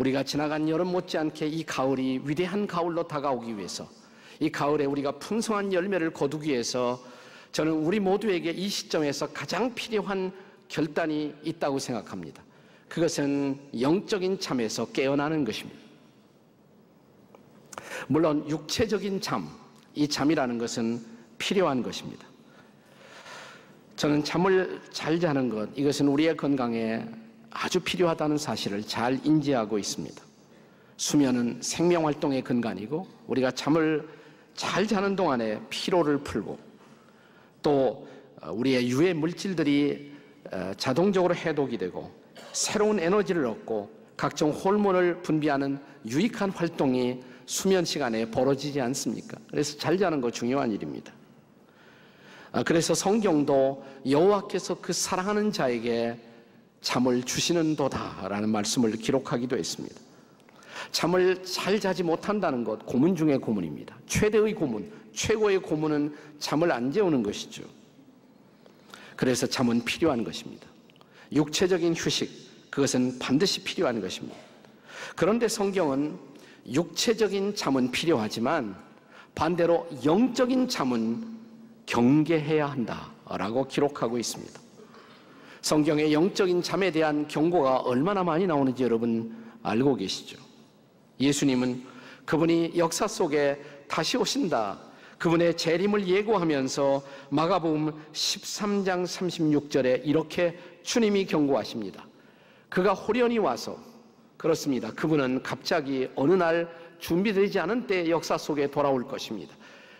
우리가 지나간 여름 못지않게 이 가을이 위대한 가을로 다가오기 위해서, 이 가을에 우리가 풍성한 열매를 거두기 위해서 저는 우리 모두에게 이 시점에서 가장 필요한 결단이 있다고 생각합니다. 그것은 영적인 잠에서 깨어나는 것입니다. 물론 육체적인 잠, 이 잠이라는 것은 필요한 것입니다. 저는 잠을 잘 자는 것, 이것은 우리의 건강에 아주 필요하다는 사실을 잘 인지하고 있습니다. 수면은 생명활동의 근간이고, 우리가 잠을 잘 자는 동안에 피로를 풀고, 또 우리의 유해 물질들이 자동적으로 해독이 되고 새로운 에너지를 얻고 각종 호르몬을 분비하는 유익한 활동이 수면 시간에 벌어지지 않습니까? 그래서 잘 자는 거 중요한 일입니다. 그래서 성경도 여호와께서 그 사랑하는 자에게 잠을 주시는도다라는 말씀을 기록하기도 했습니다. 잠을 잘 자지 못한다는 것, 고문 중의 고문입니다. 최대의 고문, 최고의 고문은 잠을 안 재우는 것이죠. 그래서 잠은 필요한 것입니다. 육체적인 휴식, 그것은 반드시 필요한 것입니다. 그런데 성경은 육체적인 잠은 필요하지만 반대로 영적인 잠은 경계해야 한다라고 기록하고 있습니다. 성경의 영적인 잠에 대한 경고가 얼마나 많이 나오는지 여러분 알고 계시죠? 예수님은 그분이 역사 속에 다시 오신다, 그분의 재림을 예고하면서 마가복음 13장 36절에 이렇게 주님이 경고하십니다. 그가 호련히 와서, 그렇습니다, 그분은 갑자기 어느 날 준비되지 않은 때 역사 속에 돌아올 것입니다.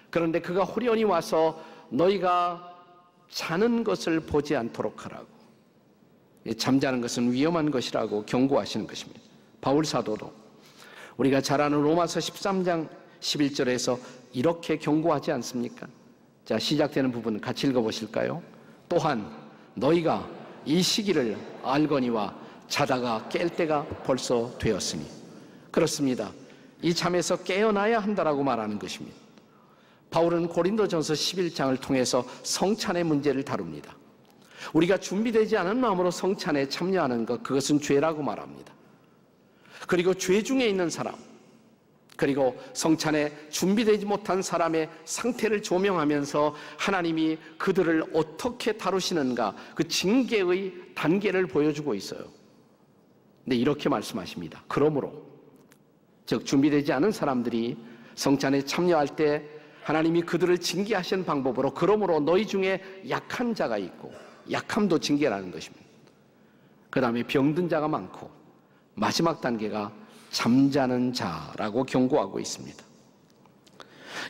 그런데 그가 호련히 와서 너희가 자는 것을 보지 않도록 하라고, 잠자는 것은 위험한 것이라고 경고하시는 것입니다. 바울 사도도 우리가 잘 아는 로마서 13장 11절에서 이렇게 경고하지 않습니까? 자, 시작되는 부분 같이 읽어보실까요? 또한 너희가 이 시기를 알거니와 자다가 깰 때가 벌써 되었으니. 그렇습니다. 이 잠에서 깨어나야 한다라고 말하는 것입니다. 바울은 고린도전서 11장을 통해서 성찬의 문제를 다룹니다. 우리가 준비되지 않은 마음으로 성찬에 참여하는 것, 그것은 죄라고 말합니다. 그리고 죄 중에 있는 사람, 그리고 성찬에 준비되지 못한 사람의 상태를 조명하면서 하나님이 그들을 어떻게 다루시는가, 그 징계의 단계를 보여주고 있어요. 근데 이렇게 말씀하십니다. 그러므로, 즉 준비되지 않은 사람들이 성찬에 참여할 때 하나님이 그들을 징계하시는 방법으로, 그러므로 너희 중에 약한 자가 있고, 약함도 징계라는 것입니다. 그 다음에 병든 자가 많고, 마지막 단계가 잠자는 자라고 경고하고 있습니다.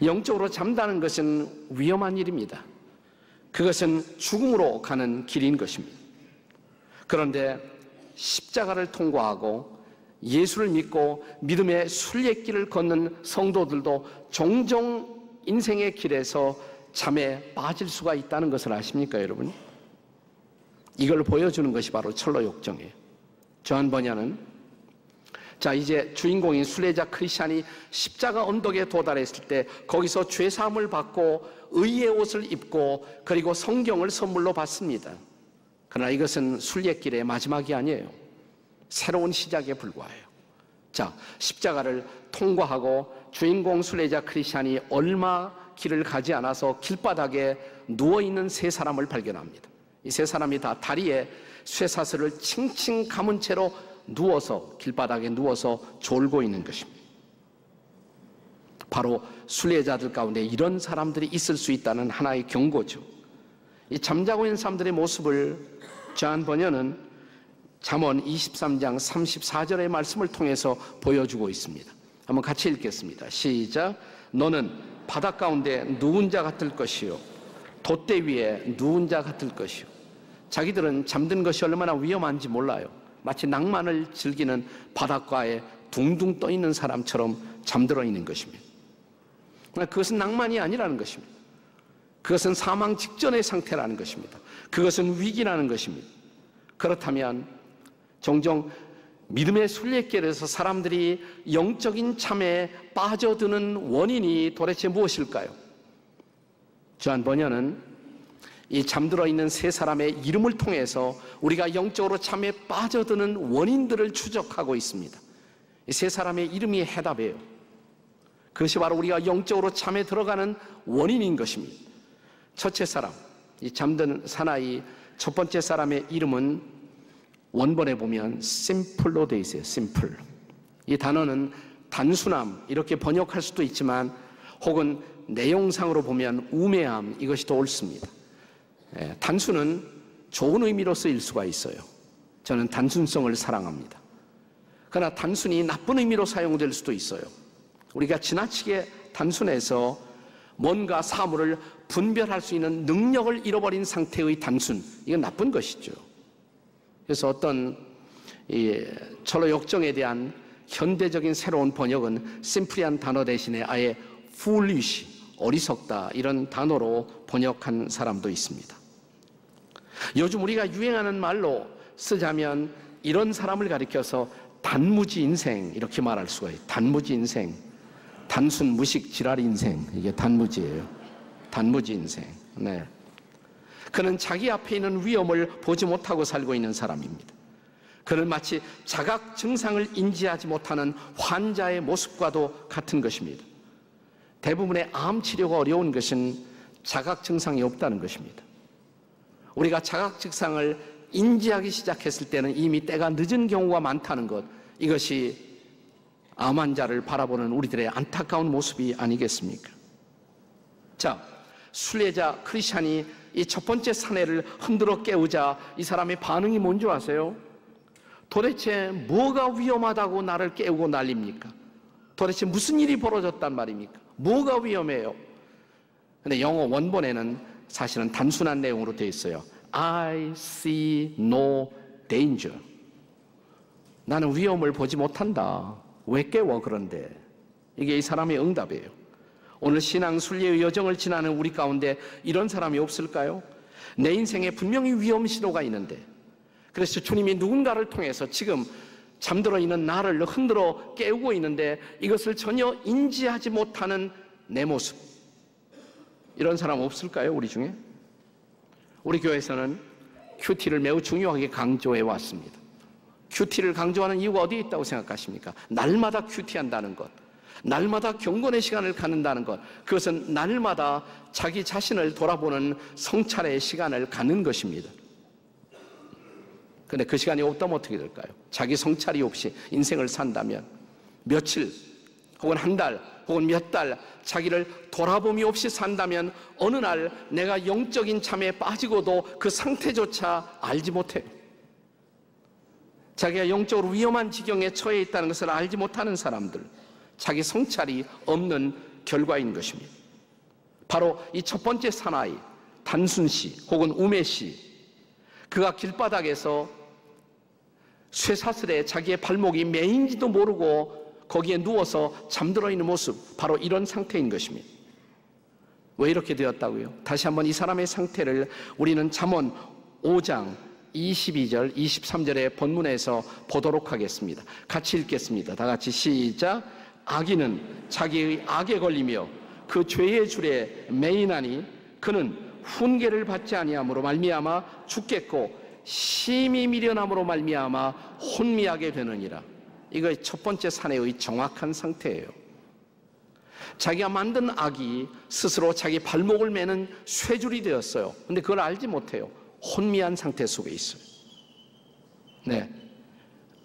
영적으로 잠다는 것은 위험한 일입니다. 그것은 죽음으로 가는 길인 것입니다. 그런데 십자가를 통과하고 예수를 믿고 믿음의 순례길을 걷는 성도들도 종종 인생의 길에서 잠에 빠질 수가 있다는 것을 아십니까, 여러분? 이걸 보여주는 것이 바로 철로역정이에요. 조한 번야는, 자, 이제 주인공인 순례자 크리스찬이 십자가 언덕에 도달했을 때 거기서 죄사함을 받고 의의 옷을 입고 그리고 성경을 선물로 받습니다. 그러나 이것은 순례길의 마지막이 아니에요. 새로운 시작에 불과해요. 자, 십자가를 통과하고 주인공 순례자 크리스찬이 얼마 길을 가지 않아서 길바닥에 누워있는 세 사람을 발견합니다. 이 세 사람이 다 다리에 쇠사슬을 칭칭 감은 채로 누워서, 길바닥에 누워서 졸고 있는 것입니다. 바로 순례자들 가운데 이런 사람들이 있을 수 있다는 하나의 경고죠. 이 잠자고 있는 사람들의 모습을 조한 번연은 잠언 23장 34절의 말씀을 통해서 보여주고 있습니다. 한번 같이 읽겠습니다. 시작. 너는 바닷 가운데 누운 자 같을 것이요, 돛대 위에 누운 자 같을 것이요. 자기들은 잠든 것이 얼마나 위험한지 몰라요. 마치 낭만을 즐기는 바닷가에 둥둥 떠 있는 사람처럼 잠들어 있는 것입니다. 그것은 낭만이 아니라는 것입니다. 그것은 사망 직전의 상태라는 것입니다. 그것은 위기라는 것입니다. 그렇다면 종종 믿음의 순례길에서 사람들이 영적인 잠에 빠져드는 원인이 도대체 무엇일까요? 조한 번연은 이 잠들어 있는 세 사람의 이름을 통해서 우리가 영적으로 잠에 빠져드는 원인들을 추적하고 있습니다. 이 세 사람의 이름이 해답이에요. 그것이 바로 우리가 영적으로 잠에 들어가는 원인인 것입니다. 첫째 사람, 이 잠든 사나이 첫 번째 사람의 이름은 원본에 보면 심플로 되어 있어요. 심플. 이 단어는 단순함 이렇게 번역할 수도 있지만 혹은 내용상으로 보면 우매함 이것이 더 옳습니다. 단순은 좋은 의미로 쓰일 수가 있어요. 저는 단순성을 사랑합니다. 그러나 단순히 나쁜 의미로 사용될 수도 있어요. 우리가 지나치게 단순해서 뭔가 사물을 분별할 수 있는 능력을 잃어버린 상태의 단순, 이건 나쁜 것이죠. 그래서 어떤 철로 역정에 대한 현대적인 새로운 번역은 심플한 단어 대신에 아예 foolish, 어리석다 이런 단어로 번역한 사람도 있습니다. 요즘 우리가 유행하는 말로 쓰자면 이런 사람을 가리켜서 단무지 인생 이렇게 말할 수가 있어요. 단무지 인생, 단순 무식 지랄 인생, 이게 단무지예요. 단무지 인생. 네. 그는 자기 앞에 있는 위험을 보지 못하고 살고 있는 사람입니다. 그는 마치 자각 증상을 인지하지 못하는 환자의 모습과도 같은 것입니다. 대부분의 암 치료가 어려운 것은 자각 증상이 없다는 것입니다. 우리가 자각 증상을 인지하기 시작했을 때는 이미 때가 늦은 경우가 많다는 것, 이것이 암 환자를 바라보는 우리들의 안타까운 모습이 아니겠습니까? 자, 순례자 크리스찬이 이 첫 번째 사내를 흔들어 깨우자 이 사람의 반응이 뭔지 아세요? 도대체 뭐가 위험하다고 나를 깨우고 난립니까? 도대체 무슨 일이 벌어졌단 말입니까? 뭐가 위험해요? 근데 영어 원본에는 사실은 단순한 내용으로 되어 있어요. I see no danger. 나는 위험을 보지 못한다. 왜 깨워 그런데? 이게 이 사람의 응답이에요. 오늘 신앙 순례의 여정을 지나는 우리 가운데 이런 사람이 없을까요? 내 인생에 분명히 위험 신호가 있는데, 그래서 주님이 누군가를 통해서 지금 잠들어 있는 나를 흔들어 깨우고 있는데 이것을 전혀 인지하지 못하는 내 모습, 이런 사람 없을까요? 우리 중에? 우리 교회에서는 큐티를 매우 중요하게 강조해 왔습니다. 큐티를 강조하는 이유가 어디에 있다고 생각하십니까? 날마다 큐티한다는 것, 날마다 경건의 시간을 갖는다는 것, 그것은 날마다 자기 자신을 돌아보는 성찰의 시간을 갖는 것입니다. 그런데 그 시간이 없다면 어떻게 될까요? 자기 성찰이 없이 인생을 산다면 며칠 혹은 한 달 혹은 몇 달 자기를 돌아봄이 없이 산다면 어느 날 내가 영적인 잠에 빠지고도 그 상태조차 알지 못해요. 자기가 영적으로 위험한 지경에 처해 있다는 것을 알지 못하는 사람들, 자기 성찰이 없는 결과인 것입니다. 바로 이 첫 번째 사나이 단순씨 혹은 우매씨, 그가 길바닥에서 쇠사슬에 자기의 발목이 매인지도 모르고 거기에 누워서 잠들어 있는 모습, 바로 이런 상태인 것입니다. 왜 이렇게 되었다고요? 다시 한번 이 사람의 상태를 우리는 잠언 5장 22절, 23절의 본문에서 보도록 하겠습니다. 같이 읽겠습니다. 다 같이 시작. 악인은 자기의 악에 걸리며 그 죄의 줄에 매이나니 그는 훈계를 받지 아니함으로 말미암아 죽겠고 심히 미련함으로 말미암아 혼미하게 되느니라. 이거 첫 번째 사내의 정확한 상태예요. 자기가 만든 악이 스스로 자기 발목을 매는 쇠줄이 되었어요. 근데 그걸 알지 못해요. 혼미한 상태 속에 있어요. 네,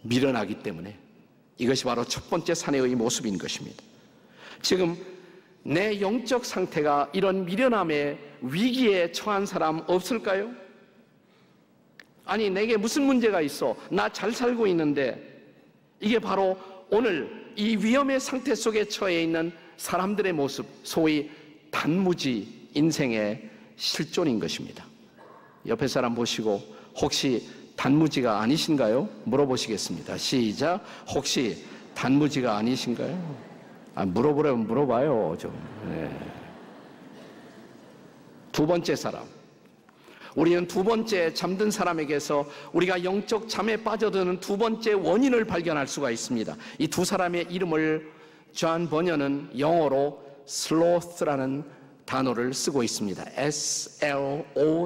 미련하기 때문에. 이것이 바로 첫 번째 사내의 모습인 것입니다. 지금 내 영적 상태가 이런 미련함의 위기에 처한 사람 없을까요? 아니, 내게 무슨 문제가 있어? 나 잘 살고 있는데. 이게 바로 오늘 이 위험의 상태 속에 처해 있는 사람들의 모습, 소위 단무지 인생의 실존인 것입니다. 옆에 사람 보시고 혹시 단무지가 아니신가요? 물어보시겠습니다. 시작. 혹시 단무지가 아니신가요? 물어보려면 물어봐요 좀. 네. 두 번째 사람, 우리는 두 번째 잠든 사람에게서 우리가 영적 잠에 빠져드는 두 번째 원인을 발견할 수가 있습니다. 이 두 사람의 이름을 존 버녀는 영어로 sloth라는 단어를 쓰고 있습니다.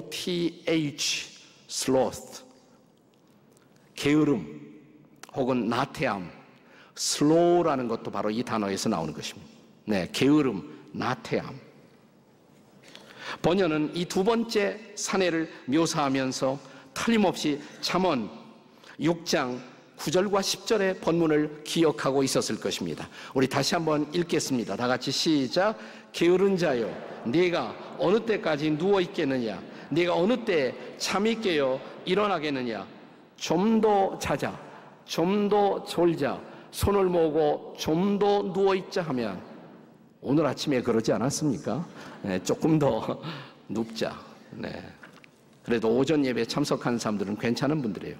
S-L-O-T-H, sloth. 게으름 혹은 나태함, slow라는 것도 바로 이 단어에서 나오는 것입니다. 네, 게으름, 나태함. 번연은 이 두 번째 사내를 묘사하면서 틀림없이 잠언 6장 9절과 10절의 본문을 기억하고 있었을 것입니다. 우리 다시 한번 읽겠습니다. 다 같이 시작. 게으른 자여, 네가 어느 때까지 누워 있겠느냐? 네가 어느 때 잠이 깨어 일어나겠느냐? 좀 더 자자, 좀 더 졸자, 손을 모으고 좀 더 누워 있자 하면, 오늘 아침에 그러지 않았습니까? 네, 조금 더 눕자. 네. 그래도 오전 예배에 참석하는 사람들은 괜찮은 분들이에요.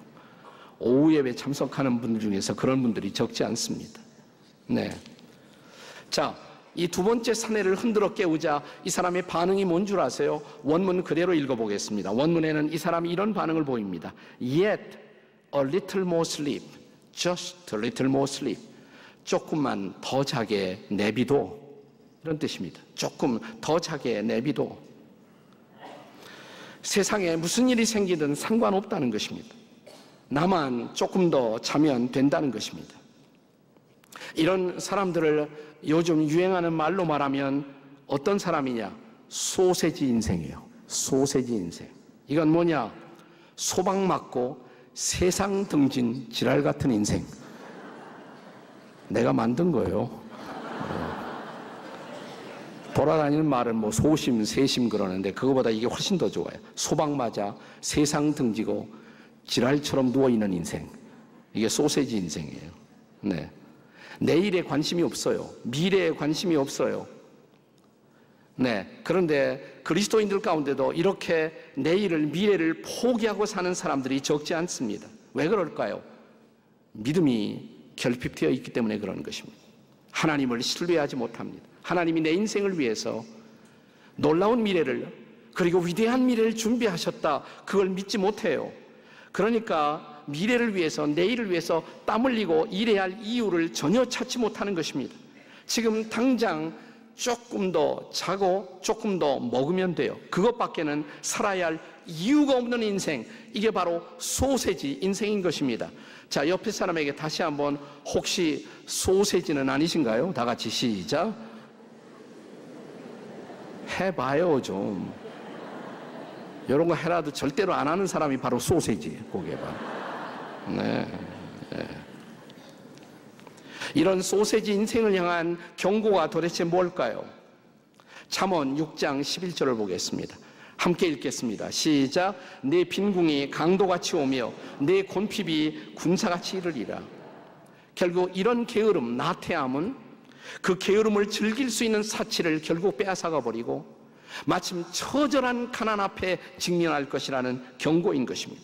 오후 예배에 참석하는 분들 중에서 그런 분들이 적지 않습니다. 네. 자, 이 두 번째 사내를 흔들어 깨우자 이 사람의 반응이 뭔 줄 아세요? 원문 그대로 읽어보겠습니다. 원문에는 이 사람이 이런 반응을 보입니다. Yet a little more sleep, just a little more sleep. 조금만 더 자게 내비둬. 이런 뜻입니다. 조금 더 자게 내비둬. 세상에 무슨 일이 생기든 상관없다는 것입니다. 나만 조금 더 자면 된다는 것입니다. 이런 사람들을 요즘 유행하는 말로 말하면 어떤 사람이냐? 소세지 인생이에요. 소세지 인생. 이건 뭐냐? 소박 맞고 세상 등진 지랄 같은 인생. 내가 만든 거예요. 돌아다니는 말은 뭐 소심, 세심 그러는데 그거보다 이게 훨씬 더 좋아요. 소박 맞아 세상 등지고 지랄처럼 누워있는 인생. 이게 소세지 인생이에요. 네. 내일에 관심이 없어요. 미래에 관심이 없어요. 네. 그런데 그리스도인들 가운데도 이렇게 내일을, 미래를 포기하고 사는 사람들이 적지 않습니다. 왜 그럴까요? 믿음이 결핍되어 있기 때문에 그런 것입니다. 하나님을 신뢰하지 못합니다. 하나님이 내 인생을 위해서 놀라운 미래를, 그리고 위대한 미래를 준비하셨다. 그걸 믿지 못해요. 그러니까 미래를 위해서, 내일을 위해서 땀 흘리고 일해야 할 이유를 전혀 찾지 못하는 것입니다. 지금 당장 조금 더 자고 조금 더 먹으면 돼요. 그것밖에는 살아야 할 이유가 없는 인생, 이게 바로 소세지 인생인 것입니다. 자, 옆에 사람에게 다시 한번, 혹시 소세지는 아니신가요? 다 같이 시작. 해봐요 좀. 이런 거 해라도 절대로 안 하는 사람이 바로 소세지. 고개 봐. 네. 네. 이런 소세지 인생을 향한 경고가 도대체 뭘까요? 잠언 6장 11절을 보겠습니다. 함께 읽겠습니다. 시작. 내 빈궁이 강도같이 오며 내 곤핍이 군사같이 이르리라. 결국 이런 게으름, 나태함은 그 게으름을 즐길 수 있는 사치를 결국 빼앗아가 버리고 마침 처절한 가난 앞에 직면할 것이라는 경고인 것입니다.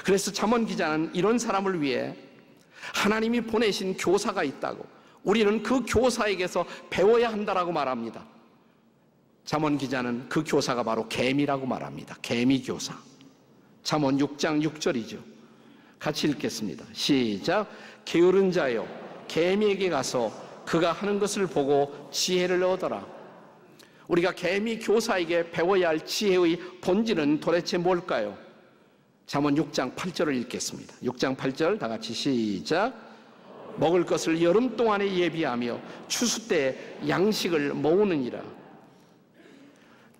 그래서 잠언 기자는 이런 사람을 위해 하나님이 보내신 교사가 있다고, 우리는 그 교사에게서 배워야 한다라고 말합니다. 잠언 기자는 그 교사가 바로 개미라고 말합니다. 개미 교사. 잠언 6장 6절이죠. 같이 읽겠습니다. 시작. 게으른 자여, 개미에게 가서 그가 하는 것을 보고 지혜를 얻어라. 우리가 개미 교사에게 배워야 할 지혜의 본질은 도대체 뭘까요? 잠언 6장 8절을 읽겠습니다. 6장 8절 다 같이 시작. 먹을 것을 여름 동안에 예비하며 추수 때 양식을 모으느니라.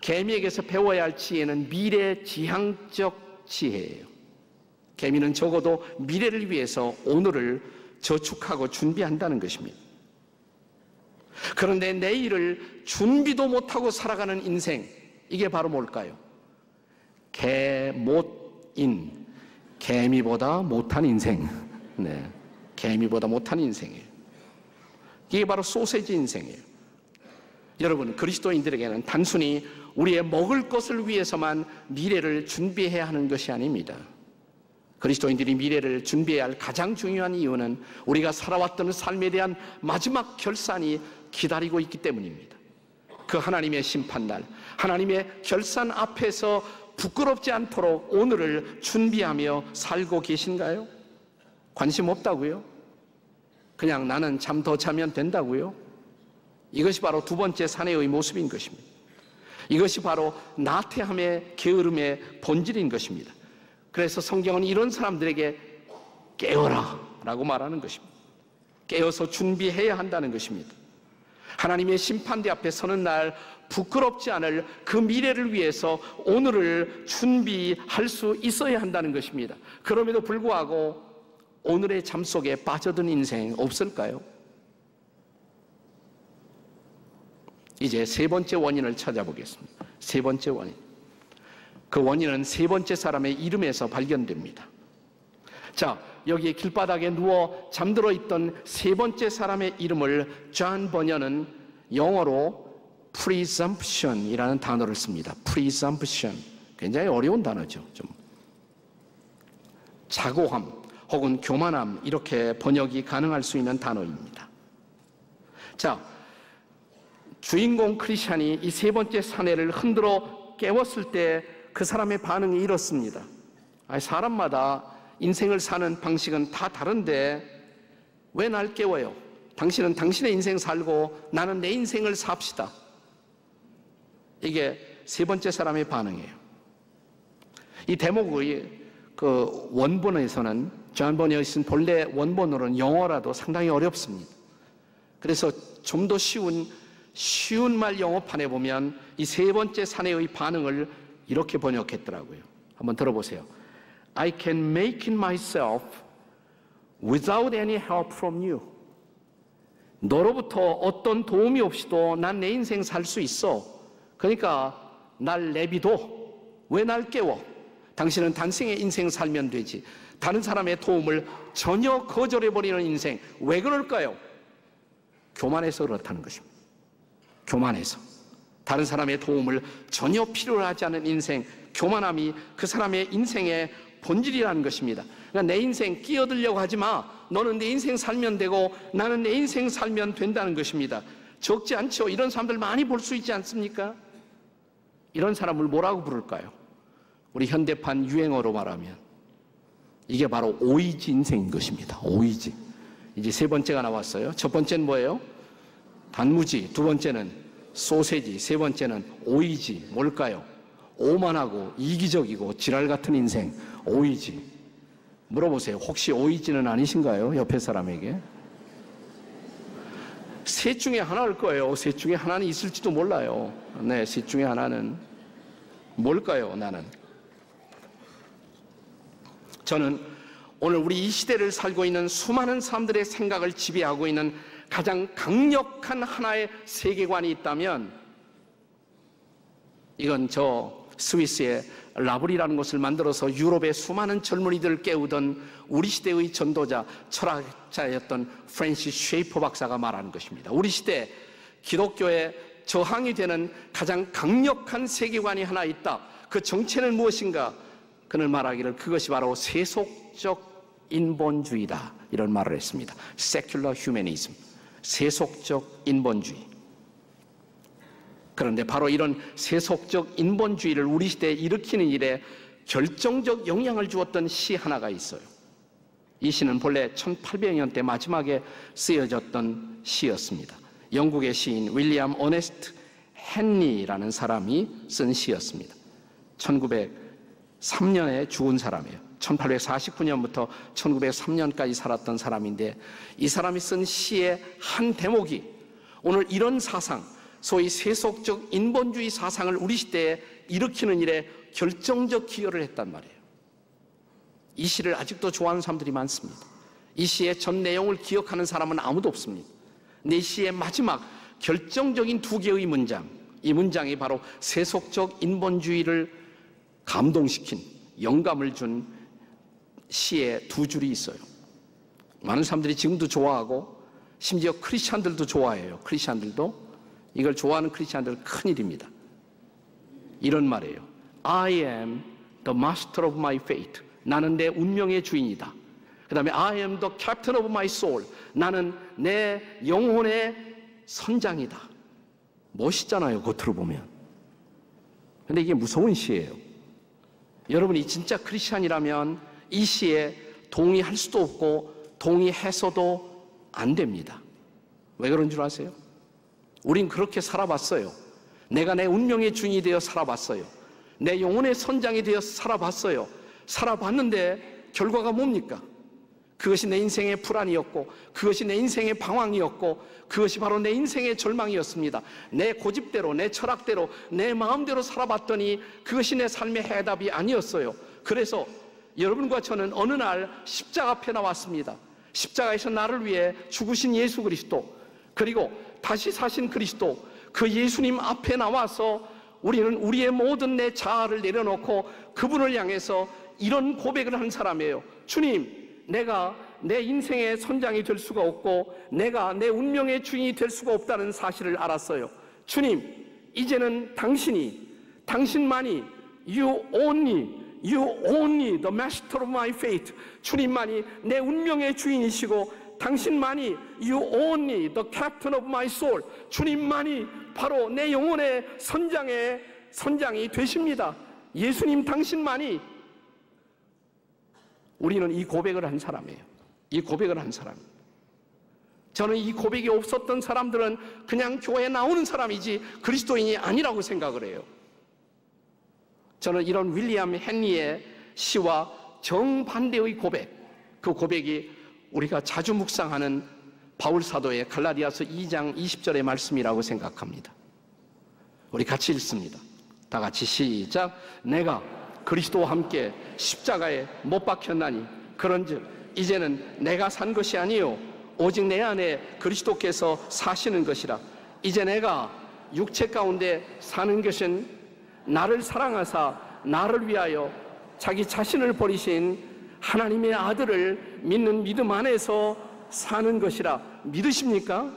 개미에게서 배워야 할 지혜는 미래 지향적 지혜예요. 개미는 적어도 미래를 위해서 오늘을 저축하고 준비한다는 것입니다. 그런데 내일을 준비도 못하고 살아가는 인생, 이게 바로 뭘까요? 개못인, 개미보다 못한 인생. 네, 개미보다 못한 인생이에요. 이게 바로 소세지 인생이에요. 여러분, 그리스도인들에게는 단순히 우리의 먹을 것을 위해서만 미래를 준비해야 하는 것이 아닙니다. 그리스도인들이 미래를 준비해야 할 가장 중요한 이유는 우리가 살아왔던 삶에 대한 마지막 결산이 기다리고 있기 때문입니다. 그 하나님의 심판날, 하나님의 결산 앞에서 부끄럽지 않도록 오늘을 준비하며 살고 계신가요? 관심 없다고요? 그냥 나는 잠 더 자면 된다고요? 이것이 바로 두 번째 사내의 모습인 것입니다. 이것이 바로 나태함의 게으름의 본질인 것입니다. 그래서 성경은 이런 사람들에게 깨어라 라고 말하는 것입니다. 깨어서 준비해야 한다는 것입니다. 하나님의 심판대 앞에 서는 날 부끄럽지 않을 그 미래를 위해서 오늘을 준비할 수 있어야 한다는 것입니다. 그럼에도 불구하고 오늘의 잠 속에 빠져든 인생 없을까요? 이제 세 번째 원인을 찾아보겠습니다. 세 번째 원인. 그 원인은 세 번째 사람의 이름에서 발견됩니다. 자, 여기 길바닥에 누워 잠들어 있던 세 번째 사람의 이름을 존 버녀는 영어로 presumption이라는 단어를 씁니다. presumption. 굉장히 어려운 단어죠. 좀 자고함 혹은 교만함 이렇게 번역이 가능할 수 있는 단어입니다. 자, 주인공 크리스찬이 이 세 번째 사내를 흔들어 깨웠을 때 그 사람의 반응이 이렇습니다. 사람마다 인생을 사는 방식은 다 다른데 왜 날 깨워요? 당신은 당신의 인생 살고 나는 내 인생을 삽시다. 이게 세 번째 사람의 반응이에요. 이 대목의 그 원본에서는 존 버녀가 쓴 본래 원본으로는 영어라도 상당히 어렵습니다. 그래서 좀 더 쉬운 말 영어판에 보면 이 세 번째 사내의 반응을 이렇게 번역했더라고요. 한번 들어보세요. I can make it myself without any help from you. 너로부터 어떤 도움이 없이도 난 내 인생 살 수 있어. 그러니까 날 내비둬. 왜 날 깨워? 당신은 당신의 인생 살면 되지. 다른 사람의 도움을 전혀 거절해버리는 인생. 왜 그럴까요? 교만해서 그렇다는 것입니다. 교만해서. 다른 사람의 도움을 전혀 필요로 하지 않은 인생. 교만함이 그 사람의 인생의 본질이라는 것입니다. 그러니까 내 인생 끼어들려고 하지 마. 너는 내 인생 살면 되고 나는 내 인생 살면 된다는 것입니다. 적지 않죠? 이런 사람들 많이 볼 수 있지 않습니까? 이런 사람을 뭐라고 부를까요? 우리 현대판 유행어로 말하면 이게 바로 오이지 인생인 것입니다. 오이지. 이제 세 번째가 나왔어요. 첫 번째는 뭐예요? 단무지. 두 번째는 소세지. 세 번째는 오이지. 뭘까요? 오만하고 이기적이고 지랄 같은 인생. 오이지. 물어보세요. 혹시 오이지는 아니신가요? 옆에 사람에게. 셋 중에 하나일 거예요. 셋 중에 하나는 있을지도 몰라요. 네, 셋 중에 하나는 뭘까요? 나는. 저는 오늘 우리 이 시대를 살고 있는 수많은 사람들의 생각을 지배하고 있는 가장 강력한 하나의 세계관이 있다면 이건 저 스위스의 라블이라는 곳을 만들어서 유럽의 수많은 젊은이들을 깨우던 우리 시대의 전도자, 철학자였던 프랜시스 쉐이퍼 박사가 말하는 것입니다. 우리 시대 기독교에 저항이 되는 가장 강력한 세계관이 하나 있다. 그 정체는 무엇인가? 그는 말하기를 그것이 바로 세속적 인본주의다. 이런 말을 했습니다. Secular Humanism. 세속적 인본주의. 그런데 바로 이런 세속적 인본주의를 우리 시대에 일으키는 일에 결정적 영향을 주었던 시 하나가 있어요. 이 시는 본래 1800년대 마지막에 쓰여졌던 시였습니다. 영국의 시인 윌리엄 어네스트 헨리라는 사람이 쓴 시였습니다. 1903년에 죽은 사람이에요. 1849년부터 1903년까지 살았던 사람인데 이 사람이 쓴 시의 한 대목이 오늘 이런 사상, 소위 세속적 인본주의 사상을 우리 시대에 일으키는 일에 결정적 기여를 했단 말이에요. 이 시를 아직도 좋아하는 사람들이 많습니다. 이 시의 전 내용을 기억하는 사람은 아무도 없습니다. 근데 이 시의 마지막 결정적인 두 개의 문장, 이 문장이 바로 세속적 인본주의를 감동시킨, 영감을 준 시의 두 줄이 있어요. 많은 사람들이 지금도 좋아하고 심지어 크리스찬들도 좋아해요. 크리스찬들도 이걸 좋아하는 크리스찬들 큰일입니다. 이런 말이에요. I am the master of my fate. 나는 내 운명의 주인이다. 그 다음에 I am the captain of my soul. 나는 내 영혼의 선장이다. 멋있잖아요, 겉으로 보면. 근데 이게 무서운 시예요. 여러분이 진짜 크리스찬이라면 이 시에 동의할 수도 없고 동의해서도 안 됩니다. 왜 그런 줄 아세요? 우린 그렇게 살아봤어요. 내가 내 운명의 주인이 되어 살아봤어요. 내 영혼의 선장이 되어 살아봤어요. 살아봤는데 결과가 뭡니까? 그것이 내 인생의 불안이었고, 그것이 내 인생의 방황이었고, 그것이 바로 내 인생의 절망이었습니다. 내 고집대로, 내 철학대로, 내 마음대로 살아봤더니 그것이 내 삶의 해답이 아니었어요. 그래서 여러분과 저는 어느 날 십자가 앞에 나왔습니다. 십자가에서 나를 위해 죽으신 예수 그리스도, 그리고 다시 사신 그리스도, 그 예수님 앞에 나와서 우리는 우리의 모든 내 자아를 내려놓고 그분을 향해서 이런 고백을 한 사람이에요. 주님, 내가 내 인생의 선장이 될 수가 없고 내가 내 운명의 주인이 될 수가 없다는 사실을 알았어요. 주님, 이제는 당신만이 You only the master of my fate. 주님만이 내 운명의 주인이시고 당신만이 You only the captain of my soul. 주님만이 바로 내 영혼의 선장이 되십니다. 예수님 당신만이. 우리는 이 고백을 한 사람이에요. 이 고백을 한 사람. 저는 이 고백이 없었던 사람들은 그냥 교회에 나오는 사람이지 그리스도인이 아니라고 생각을 해요. 저는 이런 윌리엄 헨리의 시와 정반대의 고백, 그 고백이 우리가 자주 묵상하는 바울 사도의 갈라디아서 2장 20절의 말씀이라고 생각합니다. 우리 같이 읽습니다. 다 같이 시작. 내가 그리스도와 함께 십자가에 못 박혔나니 그런즉 이제는 내가 산 것이 아니요 오직 내 안에 그리스도께서 사시는 것이라. 이제 내가 육체 가운데 사는 것은 나를 사랑하사 나를 위하여 자기 자신을 버리신 하나님의 아들을 믿는 믿음 안에서 사는 것이라. 믿으십니까?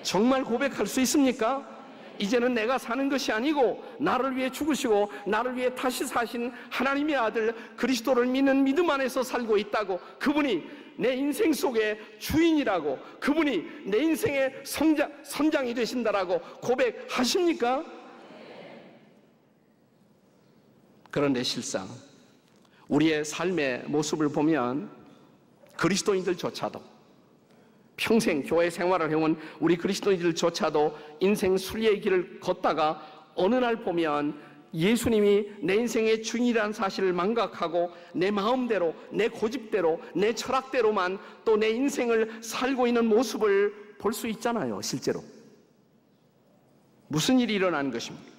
정말 고백할 수 있습니까? 이제는 내가 사는 것이 아니고 나를 위해 죽으시고 나를 위해 다시 사신 하나님의 아들 그리스도를 믿는 믿음 안에서 살고 있다고, 그분이 내 인생 속의 주인이라고, 그분이 내 인생의 선장이 되신다라고 고백하십니까? 그런데 실상 우리의 삶의 모습을 보면 그리스도인들조차도, 평생 교회 생활을 해온 우리 그리스도인들조차도 인생 순례의 길을 걷다가 어느 날 보면 예수님이 내 인생의 주인이라는 사실을 망각하고 내 마음대로, 내 고집대로, 내 철학대로만 또 내 인생을 살고 있는 모습을 볼 수 있잖아요. 실제로 무슨 일이 일어나는 것입니까?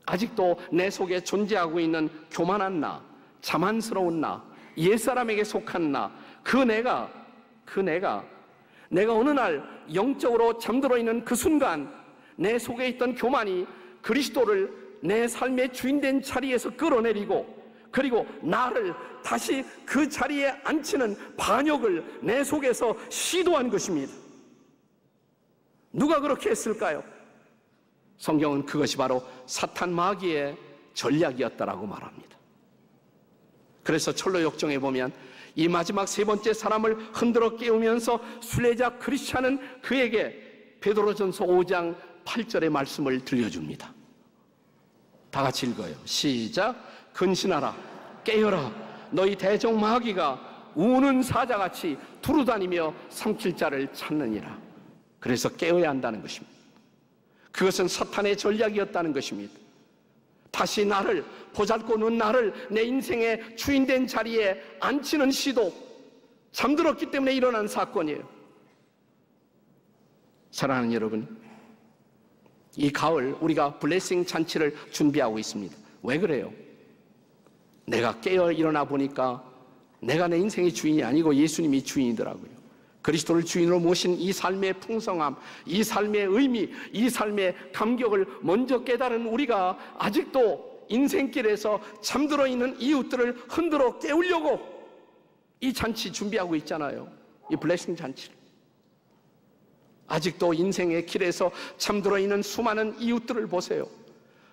아직도 내 속에 존재하고 있는 교만한 나, 자만스러운 나, 옛사람에게 속한 나, 내가 어느 날 영적으로 잠들어 있는 그 순간 내 속에 있던 교만이 그리스도를 내 삶의 주인된 자리에서 끌어내리고, 그리고 나를 다시 그 자리에 앉히는 반역을 내 속에서 시도한 것입니다. 누가 그렇게 했을까요? 성경은 그것이 바로 사탄 마귀의 전략이었다라고 말합니다. 그래서 철로 역정에 보면 이 마지막 세 번째 사람을 흔들어 깨우면서 순례자 크리스찬은 그에게 베드로전서 5장 8절의 말씀을 들려줍니다. 다 같이 읽어요. 시작. 근신하라, 깨어라. 너희 대적 마귀가 우는 사자같이 두루다니며 삼킬 자를 찾느니라. 그래서 깨어야 한다는 것입니다. 그것은 사탄의 전략이었다는 것입니다. 다시 나를, 보잘것없는 나를 내 인생의 주인된 자리에 앉히는 시도, 잠들었기 때문에 일어난 사건이에요. 사랑하는 여러분, 이 가을 우리가 블레싱 잔치를 준비하고 있습니다. 왜 그래요? 내가 깨어 일어나 보니까 내가 내 인생의 주인이 아니고 예수님이 주인이더라고요. 그리스도를 주인으로 모신 이 삶의 풍성함, 이 삶의 의미, 이 삶의 감격을 먼저 깨달은 우리가 아직도 인생길에서 잠들어 있는 이웃들을 흔들어 깨우려고 이 잔치 준비하고 있잖아요. 이 블레싱 잔치를. 아직도 인생의 길에서 잠들어 있는 수많은 이웃들을 보세요.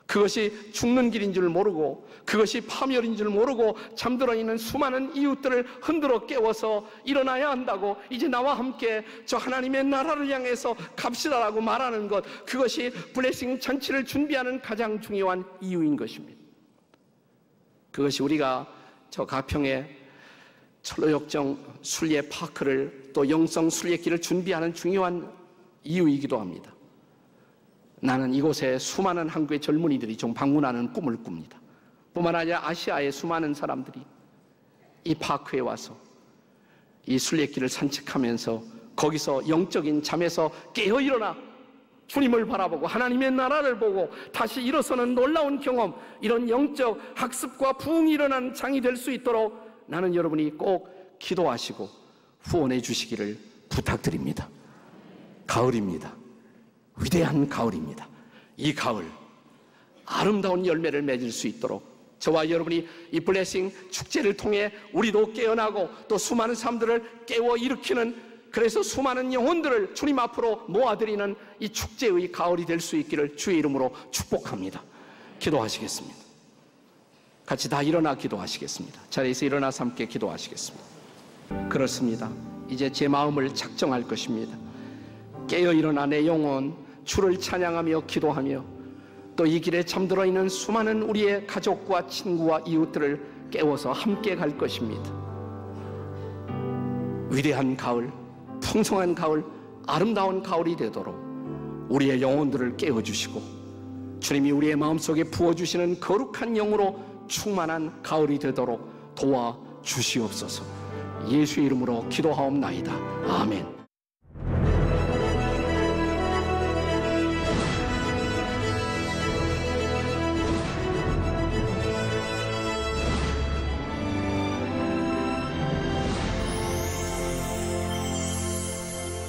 그것이 죽는 길인 줄 모르고, 그것이 파멸인 줄 모르고 잠들어 있는 수많은 이웃들을 흔들어 깨워서 일어나야 한다고, 이제 나와 함께 저 하나님의 나라를 향해서 갑시다라고 말하는 것, 그것이 블레싱 잔치를 준비하는 가장 중요한 이유인 것입니다. 그것이 우리가 저 가평의 철로역정 순례 파크를, 또 영성 순례길을 준비하는 중요한 이유이기도 합니다. 나는 이곳에 수많은 한국의 젊은이들이 좀 방문하는 꿈을 꿉니다. 뿐만 아니라 아시아의 수많은 사람들이 이 파크에 와서 이 순례길을 산책하면서 거기서 영적인 잠에서 깨어 일어나 주님을 바라보고 하나님의 나라를 보고 다시 일어서는 놀라운 경험, 이런 영적 학습과 부흥이 일어나는 장이 될 수 있도록 나는 여러분이 꼭 기도하시고 후원해 주시기를 부탁드립니다. 가을입니다. 위대한 가을입니다. 이 가을 아름다운 열매를 맺을 수 있도록 저와 여러분이 이 블레싱 축제를 통해 우리도 깨어나고 또 수많은 사람들을 깨워 일으키는, 그래서 수많은 영혼들을 주님 앞으로 모아드리는 이 축제의 가을이 될 수 있기를 주의 이름으로 축복합니다. 기도하시겠습니다. 같이 다 일어나 기도하시겠습니다. 자리에서 일어나서 함께 기도하시겠습니다. 그렇습니다. 이제 제 마음을 작정할 것입니다. 깨어 일어나 내 영혼 주를 찬양하며 기도하며 또 이 길에 잠들어 있는 수많은 우리의 가족과 친구와 이웃들을 깨워서 함께 갈 것입니다. 위대한 가을, 풍성한 가을, 아름다운 가을이 되도록 우리의 영혼들을 깨워주시고 주님이 우리의 마음속에 부어주시는 거룩한 영으로 충만한 가을이 되도록 도와주시옵소서. 예수의 이름으로 기도하옵나이다. 아멘.